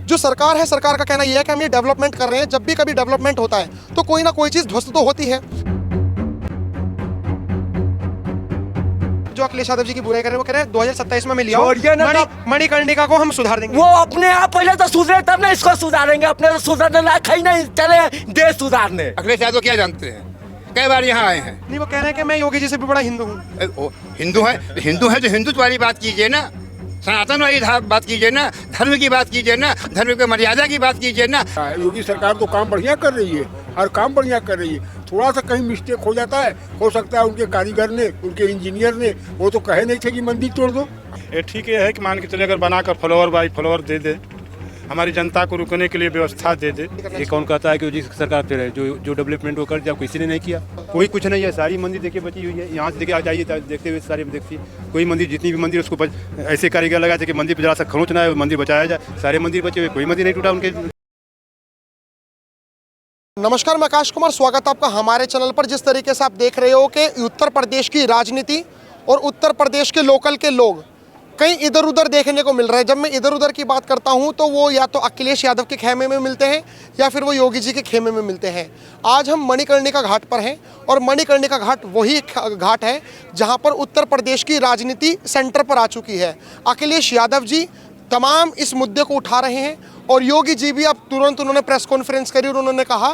जो सरकार है, सरकार का कहना यह है कि हम ये डेवलपमेंट कर रहे हैं। जब भी कभी डेवलपमेंट होता है तो कोई ना कोई चीज़ ध्वस्त तो होती है। जो अखिलेश यादव जी की बुराई कर रहे हैं वो कह रहे हैं 2027 में लिया मणिकर्णिका को हम सुधार देंगे। वो अपने आप पहले तो सुधरे तब ना इसको सुधारेंगे। अपने तो सुधरने लायक ही नहीं, चले देश सुधारने। अखिलेश यादव क्या जानते हैं? कई बार यहाँ आए हैं। नहीं, वो कह रहे हैं कि मैं योगी जी से भी बड़ा हिंदू हूँ। हिंदू है तो हिंदुत्व वाली बात कीजिए ना, सनातन वाली बात कीजिए ना, धर्म की बात कीजिए ना, धर्म की मर्यादा की बात कीजिए ना। योगी सरकार तो काम बढ़िया कर रही है, हर काम बढ़िया कर रही है। थोड़ा सा कहीं मिस्टेक हो जाता है, हो सकता है उनके कारीगर ने, उनके इंजीनियर ने वो तो कहे नहीं थे कि मंदिर तोड़ दो। ये ठीक है कि मान के चले अगर बनाकर फ्लावर बाई फ्लावर दे दे, हमारी जनता को रुकने के लिए व्यवस्था दे दे। ये कौन कहता है कि योगी सरकार पे है? जो डेवलपमेंट वो कर दिया किसी ने नहीं किया। कोई कुछ नहीं है, सारी मंदिर देखिए बची हुई है। यहाँ से देखिए आ जाइए, देखते हुए सारे देखिए, कोई मंदिर जितनी भी मंदिर उसको ऐसे कारीगर लगा कि मंदिर पर जरा सा खरोंच ना है, मंदिर बचाया जाए। सारे मंदिर बचे हुए, कोई मंदिर नहीं टूटा उनके। नमस्कार, मैं आकाश कुमार, स्वागत है आपका हमारे चैनल पर। जिस तरीके से आप देख रहे हो कि उत्तर प्रदेश की राजनीति और उत्तर प्रदेश के लोकल के लोग कहीं इधर उधर देखने को मिल रहे हैं। जब मैं इधर उधर की बात करता हूं तो वो या तो अखिलेश यादव के खेमे में मिलते हैं या फिर वो योगी जी के खेमे में मिलते हैं। आज हम मणिकर्णिका घाट पर हैं और मणिकर्णिका घाट वही घाट है जहां पर उत्तर प्रदेश की राजनीति सेंटर पर आ चुकी है। अखिलेश यादव जी तमाम इस मुद्दे को उठा रहे हैं और योगी जी भी अब तुरंत उन्होंने प्रेस कॉन्फ्रेंस करी और उन्होंने कहा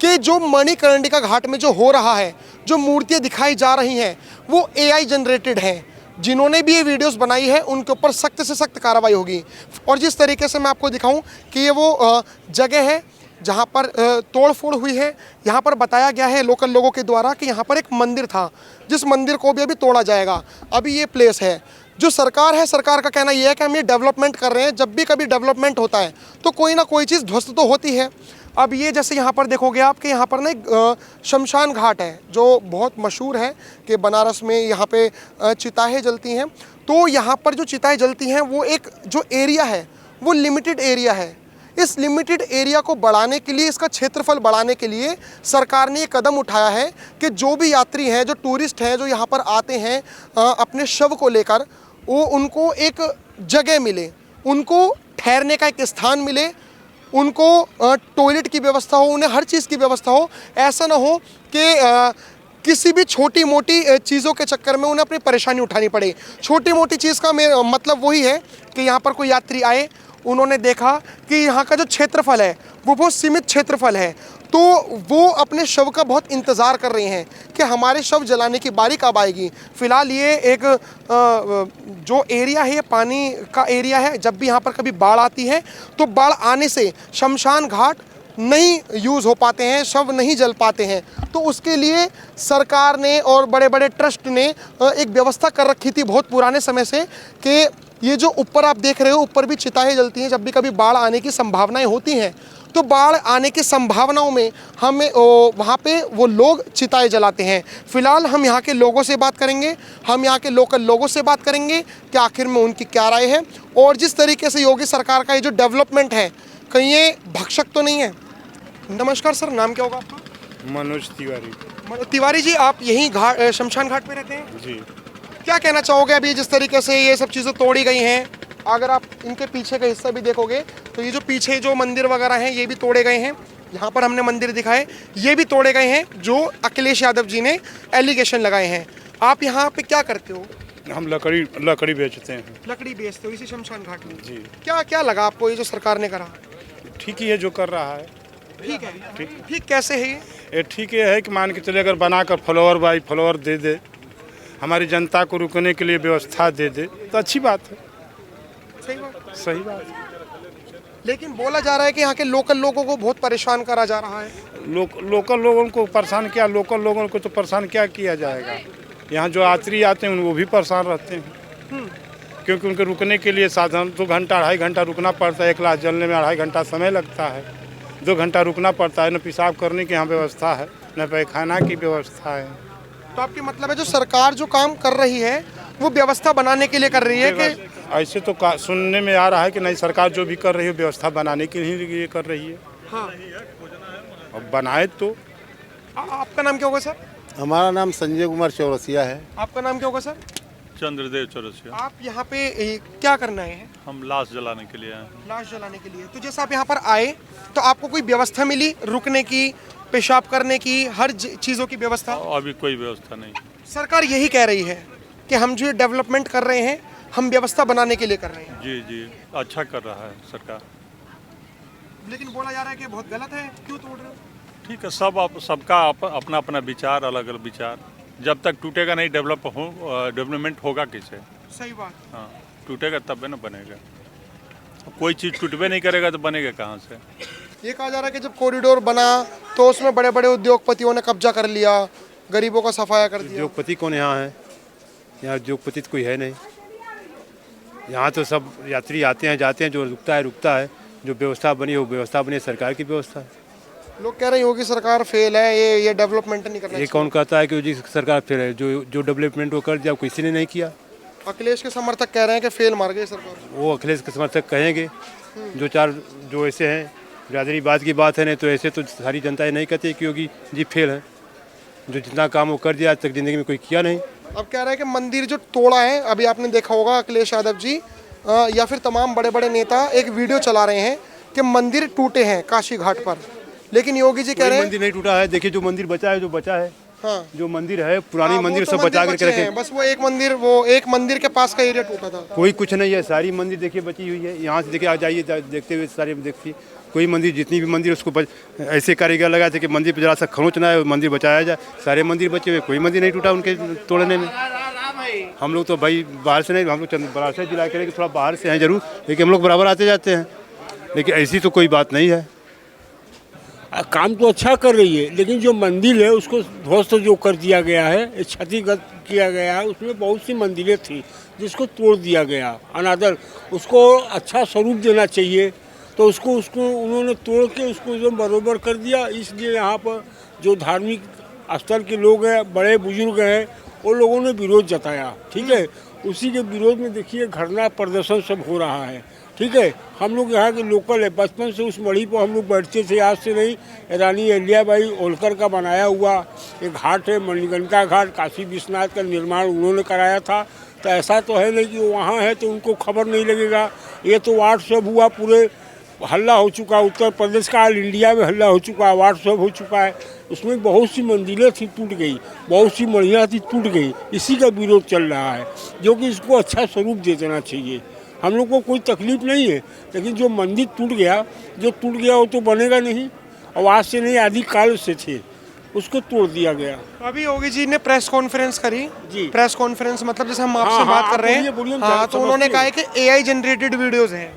कि जो मणिकर्णिका घाट में जो हो रहा है, जो मूर्तियाँ दिखाई जा रही हैं, वो AI जनरेटेड हैं। जिन्होंने भी ये वीडियोस बनाई है उनके ऊपर सख्त से सख्त कार्रवाई होगी। और जिस तरीके से मैं आपको दिखाऊं कि ये वो जगह है जहाँ पर तोड़फोड़ हुई है, यहाँ पर बताया गया है लोकल लोगों के द्वारा कि यहाँ पर एक मंदिर था जिस मंदिर को भी अभी तोड़ा जाएगा। अभी ये प्लेस है। जो सरकार है, सरकार का कहना यह है कि हम ये डेवलपमेंट कर रहे हैं। जब भी कभी डेवलपमेंट होता है तो कोई ना कोई चीज़ ध्वस्त तो होती है। अब ये जैसे यहाँ पर देखोगे आप कि यहाँ पर ना एक शमशान घाट है जो बहुत मशहूर है कि बनारस में यहाँ पे चिताएँ जलती हैं। तो यहाँ पर जो चिताएँ जलती हैं वो एक जो एरिया है वो लिमिटेड एरिया है। इस लिमिटेड एरिया को बढ़ाने के लिए, इसका क्षेत्रफल बढ़ाने के लिए सरकार ने ये कदम उठाया है कि जो भी यात्री हैं, जो टूरिस्ट हैं, जो यहाँ पर आते हैं अपने शव को लेकर, वो उनको एक जगह मिले, उनको ठहरने का एक स्थान मिले, उनको टॉयलेट की व्यवस्था हो, उन्हें हर चीज़ की व्यवस्था हो। ऐसा ना हो कि किसी भी छोटी मोटी चीज़ों के चक्कर में उन्हें अपनी परेशानी उठानी पड़े। छोटी मोटी चीज़ का मतलब वही है कि यहाँ पर कोई यात्री आए, उन्होंने देखा कि यहाँ का जो क्षेत्रफल है वो बहुत सीमित क्षेत्रफल है, तो वो अपने शव का बहुत इंतज़ार कर रहे हैं कि हमारे शव जलाने की बारी कब आएगी। फ़िलहाल ये एक जो एरिया है ये पानी का एरिया है। जब भी यहाँ पर कभी बाढ़ आती है तो बाढ़ आने से शमशान घाट नहीं यूज़ हो पाते हैं, शव नहीं जल पाते हैं। तो उसके लिए सरकार ने और बड़े बड़े ट्रस्ट ने एक व्यवस्था कर रखी थी बहुत पुराने समय से कि ये जो ऊपर आप देख रहे हो, ऊपर भी चिताएँ जलती हैं। जब भी कभी बाढ़ आने की संभावनाएं होती हैं तो बाढ़ आने की संभावनाओं में हमें वहाँ पे वो लोग चिताएँ जलाते हैं। फ़िलहाल हम यहाँ के लोगों से बात करेंगे, हम यहाँ के लोकल लोगों से बात करेंगे कि आखिर में उनकी क्या राय है और जिस तरीके से योगी सरकार का ये जो डेवलपमेंट है कहीं ये भक्षक तो नहीं है। नमस्कार सर, नाम क्या होगा आपका? मनोज तिवारी। तिवारी जी, आप यहीं शमशान घाट पे रहते हैं जी। क्या कहना चाहोगे अभी जिस तरीके से ये सब चीज़ें तोड़ी गई हैं? अगर आप इनके पीछे का हिस्सा भी देखोगे तो ये जो पीछे जो मंदिर वगैरह हैं ये भी तोड़े गए हैं। यहाँ पर हमने मंदिर दिखाए, ये भी तोड़े गए हैं जो अखिलेश यादव जी ने एलिगेशन लगाए हैं। आप यहाँ पे क्या करते हो? हम लकड़ी बेचते हैं। लकड़ी बेचते हो इसी शमशान घाट में? जी। क्या क्या लगा आपको ये जो सरकार ने करा? ठीक ही है जो कर रहा है। ठीक है। ठीक कैसे है ये ठीक है कि मान के चले अगर बनाकर फ्लावर बाई फ्लावर दे दे, हमारी जनता को रुकने के लिए व्यवस्था दे दे तो अच्छी बात है। सही बात है। लेकिन बोला जा रहा है कि यहाँ के लोकल लोगों को बहुत परेशान करा जा रहा है। लोकल लोगों को परेशान क्या, लोकल लोगों को तो परेशान क्या किया जाएगा। यहाँ जो यात्री आते हैं वो भी परेशान रहते हैं क्योंकि उनके रुकने के लिए साधन 2 घंटा 2.5 घंटा रुकना पड़ता है। एक लाश जलने में 2.5 घंटा समय लगता है, 2 घंटा रुकना पड़ता है। न पेशाब करने की यहाँ व्यवस्था है, न पैखाना की व्यवस्था है। तो आपके मतलब है जो सरकार जो काम कर रही है वो व्यवस्था बनाने के लिए कर रही है कि ऐसे तो सुनने में आ रहा है कि नहीं, सरकार जो भी कर रही है व्यवस्था बनाने के लिए कर रही है। हाँ। अब बनाए तो। आपका नाम क्या होगा सर? हमारा नाम संजय कुमार चौरसिया है। आपका नाम क्या होगा सर? चंद्रदेव चौरसिया। आप यहाँ पे क्या करना है? हम लाश जलाने के लिए आए हैं। लाश जलाने के लिए। तो जैसे आप यहाँ पर आए तो आपको कोई व्यवस्था मिली रुकने की, पेशाब करने की, हर चीज़ों की व्यवस्था? अभी कोई व्यवस्था नहीं। सरकार यही कह रही है कि हम जो डेवलपमेंट कर रहे हैं हम व्यवस्था बनाने के लिए कर रहे हैं। जी जी, अच्छा कर रहा है सरकार। लेकिन बोला जा रहा है कि बहुत गलत है, क्यों तोड़ रहे हो? ठीक है, सबका अपना अपना विचार, अलग अलग विचार। जब तक टूटेगा नहीं डेवलपमेंट होगा किसे? सही बात। हाँ, टूटेगा तब ना बनेगा। कोई चीज़ टूटबे नहीं करेगा तो बनेगा कहाँ से? ये कहा जा रहा है कि जब कॉरिडोर बना तो उसमें बड़े बड़े उद्योगपतियों ने कब्जा कर लिया, गरीबों का सफाया कर दिया। उद्योगपति कौन यहाँ है? यहाँ उद्योगपति तो कोई है नहीं। यहाँ तो सब यात्री आते हैं जाते हैं, जो रुकता है। जो व्यवस्था बनी है वो व्यवस्था बनी है, सरकार की व्यवस्था है। लोग कह रहे हैं योगी सरकार फेल है, ये डेवलपमेंट नहीं करना। ये कौन कहता है कि योगी सरकार फेल है? जो डेवलपमेंट वो कर दिया किसी ने नहीं किया। अखिलेश के समर्थक कह रहे हैं कि फेल मार गई सरकार। वो अखिलेश के समर्थक कहेंगे। जो ऐसे हैं, बिरादरीवाद की बात है, नहीं तो ऐसे तो सारी जनता नहीं कहती कि योगी जी फेल है। जो जितना काम वो कर दिया आज तक ज़िंदगी में कोई किया नहीं। अब कह रहे हैं कि मंदिर जो तोड़ा है, अभी आपने देखा होगा अखिलेश यादव जी या फिर तमाम बड़े बड़े नेता एक वीडियो चला रहे हैं कि मंदिर टूटे हैं काशी घाट पर, लेकिन योगी जी कह रहे हैं मंदिर नहीं टूटा है। देखिए जो मंदिर बचा है, जो बचा है, हाँ, जो मंदिर है पुरानी मंदिर तो सब बचा करके रखे। बस वो एक मंदिर के पास का एरिया टूटा था। कोई कुछ नहीं है, सारी मंदिर देखिए बची हुई है। यहाँ से देखिए आ जाइए, देखते हुए सारे देखिए। कोई मंदिर, जितनी भी मंदिर उसको ऐसे कारीगर लगाए थे कि मंदिर पर जरा सा खरोंच ना है, मंदिर बचाया जाए। सारे मंदिर बचे हुए, कोई मंदिर नहीं टूटा उनके तोड़ने में। हम लोग तो भाई बाहर से नहीं, हम लोग बराबर जिला के थोड़ा बाहर से हैं जरूर, लेकिन हम लोग बराबर आते जाते हैं। लेकिन ऐसी तो कोई बात नहीं है। काम तो अच्छा कर रही है, लेकिन जो मंदिर है उसको ध्वस्त जो कर दिया गया है, क्षतिग्रस्त किया गया है। उसमें बहुत सी मंदिरें थी जिसको तोड़ दिया गया अनादर। उसको अच्छा स्वरूप देना चाहिए, तो उसको उन्होंने तोड़ के उसको जो बरोबर कर दिया। इसलिए यहाँ पर जो धार्मिक स्तर के लोग हैं, बड़े बुजुर्ग हैं, वो लोगों ने विरोध जताया। ठीक है, उसी के विरोध में देखिए धरना प्रदर्शन सब हो रहा है। ठीक है, हम लोग यहाँ के लोकल है, बचपन से उस मढ़ी पर हम लोग बैठते थे। आज से नहीं, रानी अहिल्याबाई होलकर का बनाया हुआ एक घाट है, मणिकर्णिका घाट, काशी विश्वनाथ का निर्माण उन्होंने कराया था। तो ऐसा तो है नहीं कि वो वहाँ है तो उनको खबर नहीं लगेगा। ये तो व्हाट्सएप हुआ, पूरे हल्ला हो चुका, उत्तर प्रदेश का ऑल इंडिया में हल्ला हो चुका है, व्हाट्सएप हो चुका है। उसमें बहुत सी मंदिरें थी टूट गई, बहुत सी मढ़ियाँ थी टूट गई। इसी का विरोध चल रहा है, जो कि इसको अच्छा स्वरूप दे देना चाहिए। हम लोग को कोई तकलीफ नहीं है, लेकिन जो मंदिर टूट गया वो तो बनेगा नहीं। और आज से नहीं, आदि काल से थे, उसको तोड़ दिया गया। अभी योगी जी ने प्रेस कॉन्फ्रेंस करी जी। प्रेस कॉन्फ्रेंस मतलब जैसे हम आपसे बात कर रहे हैं, हाँ, तो उन्होंने कहा है कि AI जनरेटेड वीडियोस हैं।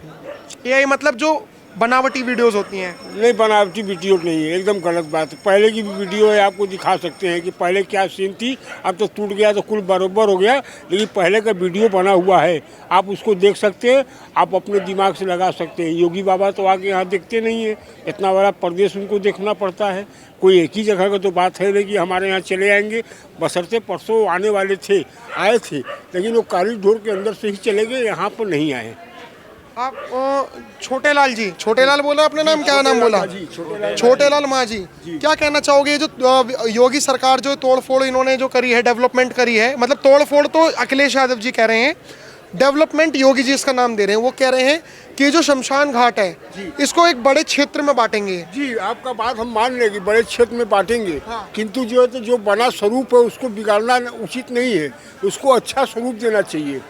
AI मतलब जो बनावटी वीडियोस होती हैं। नहीं, बनावटी वीडियो नहीं है, एकदम गलत बात है। पहले की भी वीडियो है, आपको दिखा सकते हैं कि पहले क्या सीन थी। अब तो टूट गया तो कुल बराबर हो गया, लेकिन पहले का वीडियो बना हुआ है, आप उसको देख सकते हैं, आप अपने दिमाग से लगा सकते हैं। योगी बाबा तो आके यहाँ देखते नहीं है, इतना बड़ा प्रदेश उनको देखना पड़ता है। कोई एक ही जगह का तो बात है नहीं कि हमारे यहाँ चले आएंगे। बशर्ते परसों आने वाले थे, आए थे, लेकिन वो कॉरिडोर के अंदर से ही चले गए, यहाँ पर नहीं आए। आप छोटे लाल जी, छोटे लाल बोला अपने नाम, क्या नाम बोला? छोटे लाल मांझी। क्या कहना चाहोगे जो योगी सरकार जो तोड़फोड़ इन्होंने जो करी है, डेवलपमेंट करी है, मतलब तोड़फोड़ तो अखिलेश यादव जी कह रहे हैं, डेवलपमेंट योगी जी इसका नाम दे रहे हैं। वो कह रहे हैं कि जो शमशान घाट है इसको एक बड़े क्षेत्र में बांटेंगे। जी, आपका बात हम मान लेंगे, बड़े क्षेत्र में बांटेंगे। हाँ। किंतु जो है तो जो बना स्वरूप है उसको बिगाड़ना उचित नहीं है, उसको अच्छा स्वरूप देना चाहिए।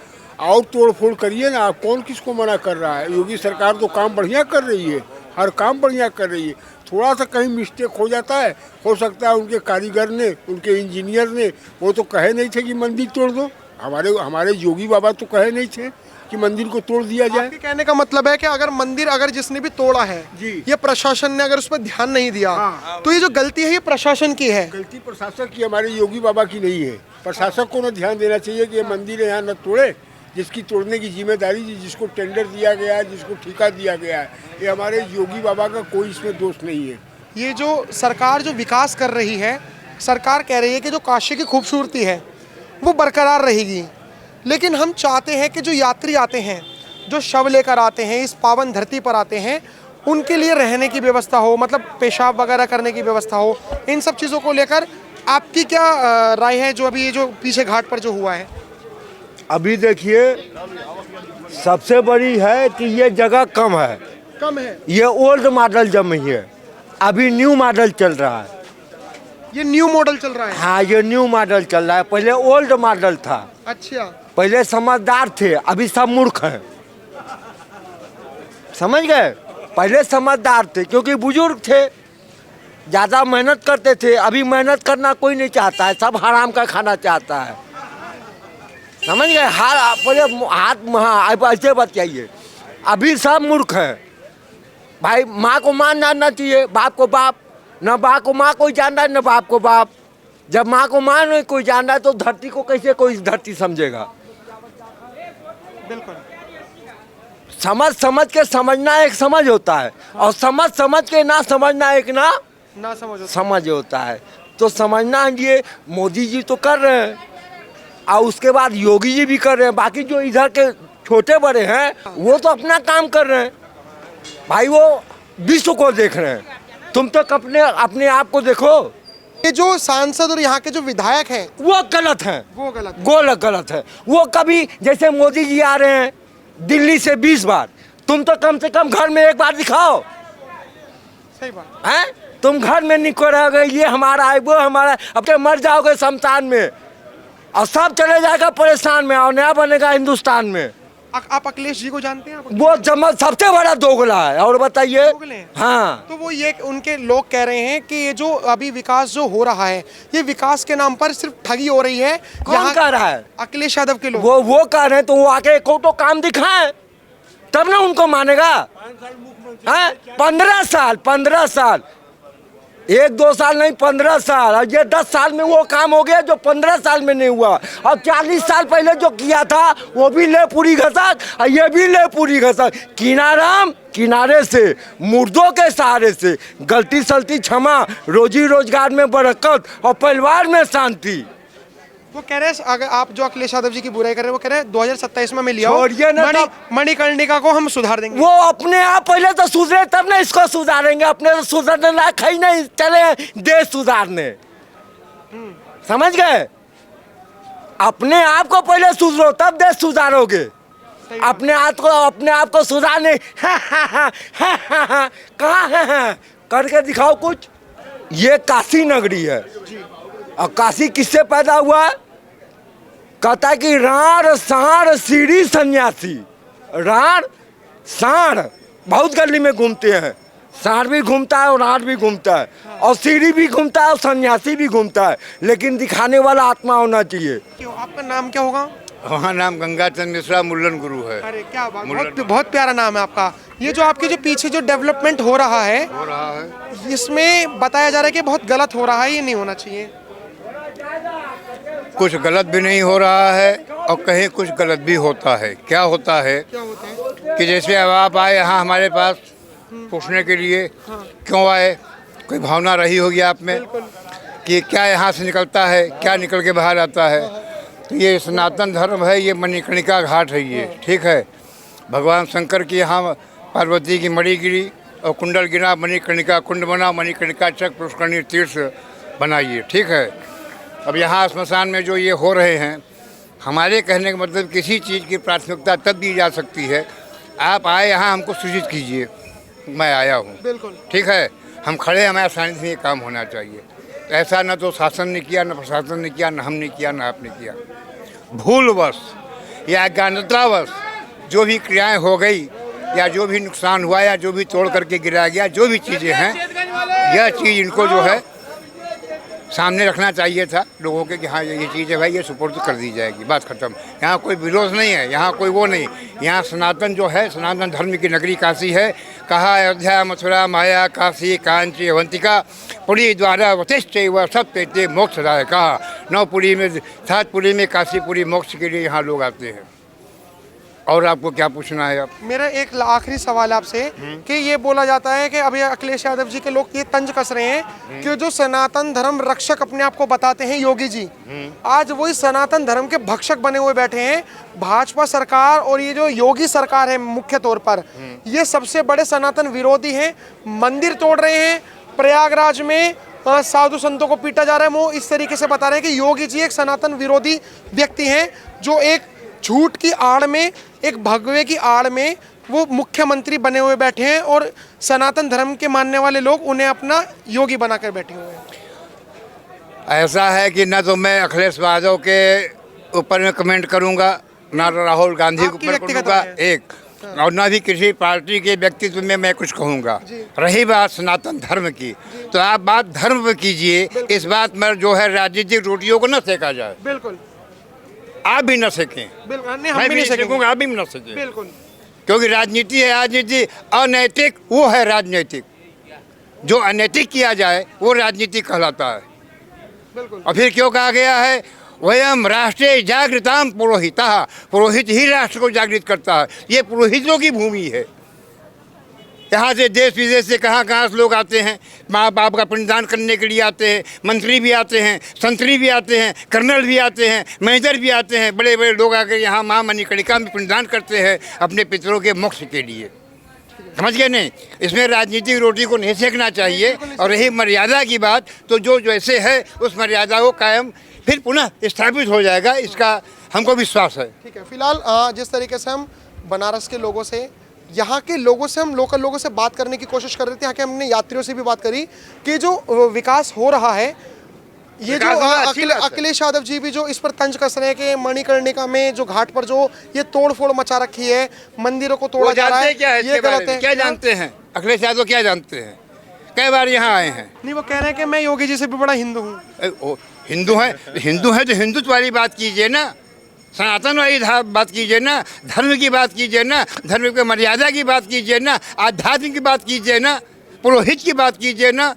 और तोड़फोड़ करिए ना, आप कौन किसको मना कर रहा है? योगी सरकार तो काम बढ़िया कर रही है, हर काम बढ़िया कर रही है। थोड़ा सा कहीं मिस्टेक हो जाता है, हो सकता है उनके कारीगर ने, उनके इंजीनियर ने, वो तो कहे नहीं थे कि मंदिर तोड़ दो। हमारे योगी बाबा तो कहे नहीं थे कि मंदिर को तोड़ दिया जाए। आपके कहने का मतलब है कि अगर जिसने भी तोड़ा है जी, ये प्रशासन ने अगर उस पर ध्यान नहीं दिया, हाँ, तो ये जो गलती है ये प्रशासन की है। गलती प्रशासक की, हमारे योगी बाबा की नहीं है। प्रशासक को न ध्यान देना चाहिए कि ये मंदिर यहाँ न तोड़े, जिसकी तोड़ने की जिम्मेदारी जिसको टेंडर दिया गया है, जिसको ठेका दिया गया है, ये हमारे योगी बाबा का कोई इसमें दोष नहीं है। ये जो सरकार जो विकास कर रही है, सरकार कह रही है कि जो काशी की खूबसूरती है वो बरकरार रहेगी, लेकिन हम चाहते हैं कि जो यात्री आते हैं, जो शव लेकर आते हैं, इस पावन धरती पर आते हैं, उनके लिए रहने की व्यवस्था हो, मतलब पेशाब वगैरह करने की व्यवस्था हो। इन सब चीज़ों को लेकर आपकी क्या राय है जो अभी ये जो पीछे घाट पर जो हुआ है? अभी देखिए सबसे बड़ी है कि ये जगह कम है, कम है। ये ओल्ड मॉडल जमी है, अभी न्यू मॉडल चल रहा है। ये न्यू मॉडल चल रहा है। हाँ, ये न्यू मॉडल चल रहा है, पहले ओल्ड मॉडल था। अच्छा, पहले समझदार थे, अभी सब मूर्ख हैं। समझ गए? पहले समझदार थे क्योंकि बुजुर्ग थे, ज़्यादा मेहनत करते थे। अभी मेहनत करना कोई नहीं चाहता है, सब हराम का खाना चाहता है। समझ गए? पहले हाथ हाँ ऐसे बताइए, अभी सब मूर्ख हैं। भाई माँ को माँ जानना चाहिए, बाप को बाप। न बाप को माँ कोई जानता है, न बाप को बाप। जब माँ को माँ नहीं कोई जानता है तो धरती को कैसे कोई धरती समझेगा? बिल्कुल। समझ समझ के समझना एक समझ होता है, और समझ समझ के ना समझना एक ना समझो। समझ होता है। तो समझना ये मोदी जी तो कर रहे हैं, और उसके बाद योगी जी भी कर रहे हैं। बाकी जो इधर के छोटे बड़े हैं वो तो अपना काम कर रहे हैं। भाई वो विश्व को देख रहे हैं, तुम तो अपने आप को देखो। ये जो सांसद और यहाँ के जो विधायक हैं वो गलत हैं, वो गलत है। गलत है। वो कभी जैसे मोदी जी आ रहे हैं दिल्ली से 20 बार, तुम तो कम से कम घर में एक बार दिखाओ। सही बात हैं? तुम घर में निकल रहोगे, ये हमारा है, वो हमारा है, अब तो मर जाओगे शमशान में, और सब चले जाएगा परेशान में, और नया बनेगा हिंदुस्तान में। आप अखिलेश जी को जानते हैं? वो सबसे बड़ा दोगला है। और बताइए। दोगले हैं? हाँ, तो वो ये उनके लोग कह रहे हैं कि ये जो अभी विकास जो हो रहा है, ये विकास के नाम पर सिर्फ ठगी हो रही है। कौन कह रहा है? अखिलेश यादव के लोग। वो कह रहे हैं, तो वो आके को तो काम दिखाए तब ना उनको मानेगा। 15 साल, 1-2 साल नहीं, 15 साल, और ये 10 साल में वो काम हो गया जो 15 साल में नहीं हुआ। और 40 साल पहले जो किया था वो भी ले पूरी घसक, और ये भी ले पूरी घसक। किनारे से, मुर्दों के सहारे से, गलती सलती क्षमा, रोजी रोजगार में बरकत और परिवार में शांति। वो कह रहे हैं, अगर आप जो अखिलेश यादव जी की बुराई कर रहे हैं, वो कह रहे हैं 2027 में लिया छोड़िए ना, मणिकर्णिका को हम सुधार देंगे। वो अपने आप पहले तो सुधरे तब ना इसको सुधारेंगे। अपने तो सुधरने लायक ही नहीं, चले देश सुधारने। समझ गए? अपने आप को पहले सुधरो तब देश सुधारोगे। अपने आप को सुधारने कहाँ है? करके दिखाओ कुछ। ये काशी नगरी है, और काशी किससे पैदा हुआ है? कहता है कि राण साण सीढ़ी सन्यासी। राण साण बहुत गली में घूमते हैं, साण भी घूमता है और राण भी घूमता है, और सीढ़ी भी घूमता है और सन्यासी भी घूमता है, लेकिन दिखाने वाला आत्मा होना चाहिए। आपका नाम क्या होगा? वहाँ नाम गंगाचंद मिश्रा मुल्लन गुरु है। अरे क्या बात, बहुत प्यारा नाम है आपका। ये जो आपके जो पीछे जो डेवलपमेंट हो रहा है, इसमें बताया जा रहा है कि बहुत गलत हो रहा है, ये नहीं होना चाहिए। कुछ गलत भी नहीं हो रहा है और कहीं कुछ गलत भी होता है। क्या होता है कि जैसे अब आप आए यहाँ हमारे पास पूछने के लिए, क्यों आए, कोई भावना रही होगी आप में कि क्या यहाँ से निकलता है, क्या निकल के बाहर आता है। तो ये सनातन धर्म है, ये मणिकर्णिका घाट है ये, ठीक है। भगवान शंकर की यहाँ पार्वती की मणि गिरी और कुंडल गिरा, मणिकर्णिका कुंड बना, मणिकर्णिका चक पुष्करणी तीर्थ बनाइए, ठीक है। अब यहाँ श्मशान में जो ये हो रहे हैं, हमारे कहने का मतलब किसी चीज़ की प्राथमिकता तब दी जा सकती है, आप आए यहाँ हमको सूचित कीजिए, मैं आया हूँ, बिल्कुल ठीक है, हम खड़े, हमारे सानिध्य में ये काम होना चाहिए। ऐसा न तो शासन ने किया, न प्रशासन ने किया, न हमने किया, न आपने किया। भूलवश या अज्ञानतावश जो भी क्रियाएँ हो गई, या जो भी नुकसान हुआ, या जो भी तोड़ करके गिराया गया, जो भी चीज़ें हैं, यह चीज़ इनको जो है सामने रखना चाहिए था लोगों के कि हाँ ये चीज़ है भाई, ये सुपुर्द कर दी जाएगी, बात खत्म। यहाँ कोई विरोध नहीं है, यहाँ कोई वो नहीं। यहाँ सनातन जो है, सनातन धर्म की नगरी काशी है। कहा अयोध्या मथुरा माया काशी कांची अवंतिका पुरी द्वारा वशिष्ठ व सत्य मोक्षदाय। कहा 9 पुरी में, 7 पुरी में काशीपुरी मोक्ष के लिए यहाँ लोग आते हैं। और आपको क्या पूछना है? आप मेरा एक आखिरी सवाल आपसे कि ये बोला जाता है कि अभी अखिलेश यादव जी के लोग ये तंज कस रहे हैं कि जो सनातन धर्म रक्षक अपने आप को बताते हैं योगी जी, आज वही सनातन धर्म के भक्षक बने हुए बैठे हैं। भाजपा सरकार और ये जो योगी सरकार है मुख्य तौर पर, ये सबसे बड़े सनातन विरोधी हैं। मंदिर तोड़ रहे हैं, प्रयागराज में साधु संतों को पीटा जा रहा है। वो इस तरीके से बता रहे हैं कि योगी जी एक सनातन विरोधी व्यक्ति हैं, जो एक झूठ की आड़ में, एक भगवे की आड़ में वो मुख्यमंत्री बने हुए बैठे हैं और सनातन धर्म के मानने वाले लोग उन्हें अपना योगी बनाकर बैठे हुए हैं। ऐसा है कि ना तो मैं अखिलेश यादव के ऊपर में कमेंट करूंगा, ना राहुल गांधी के आपकी ऊपर व्यक्तिगत करूंगा राय है। एक, और ना भी किसी पार्टी के व्यक्तित्व में मैं कुछ कहूंगा। रही बात सनातन धर्म की, तो आप बात धर्म पे कीजिए, इस बात में जो है राजनीतिक रोटियों को न सेका जाए। बिल्कुल आप भी न सेकें, बिल्कुल, नहीं, मैं हम भी भी नहीं नहीं सकेंगे। सेकूंगा, आप भी न सेकें, बिल्कुल क्योंकि राजनीति है, राजनीति अनैतिक वो है राजनीतिक, जो अनैतिक किया जाए वो राजनीति कहलाता है। बिल्कुल और फिर क्यों कहा गया है, वयम राष्ट्रीय जागृताम पुरोहिता, पुरोहित ही राष्ट्र को जागृत करता है। ये पुरोहितों की भूमि है। यहाँ से देश विदेश से कहाँ कहाँ से लोग आते हैं, माँ बाप का पिंडदान करने के लिए आते हैं, मंत्री भी आते हैं, संतरी भी आते हैं, कर्नल भी आते हैं, मैनेजर भी आते हैं, बड़े बड़े लोग आकर यहाँ माँ मणिकर्णिका में पिंडदान करते हैं अपने पितरों के मोक्ष के लिए। समझ गए नहीं, इसमें राजनीतिक रोटी को नहीं सेकना चाहिए। और रही मर्यादा की बात, तो जो जैसे है उस मर्यादा को कायम फिर पुनः स्थापित हो जाएगा, इसका हमको विश्वास है। ठीक है। फिलहाल जिस तरीके से हम बनारस के लोगों से, यहाँ के लोगों से, हम लोकल लोगों से बात करने की कोशिश कर रहे थे, यहाँ के हमने यात्रियों से भी बात करी कि जो विकास हो रहा है, ये जो अखिलेश यादव जी भी जो इस पर तंज कस रहे हैं कि मणिकर्णिका में जो घाट पर जो ये तोड़ फोड़ मचा रखी है, मंदिरों को तोड़ा जा रहा है, ये गलत है। क्या जानते हैं अखिलेश यादव, क्या जानते हैं? कई बार यहाँ आए हैं। नहीं, वो कह रहे हैं कि मैं योगी जी से भी बड़ा हिंदू हूँ। हिंदू है तो हिंदुत्व वाली बात कीजिए ना, सनातन वाली बात कीजिए ना, धर्म की बात कीजिए ना, धर्म की मर्यादा की बात कीजिए ना, आध्यात्म की बात कीजिए ना, पुरोहित की बात कीजिए ना।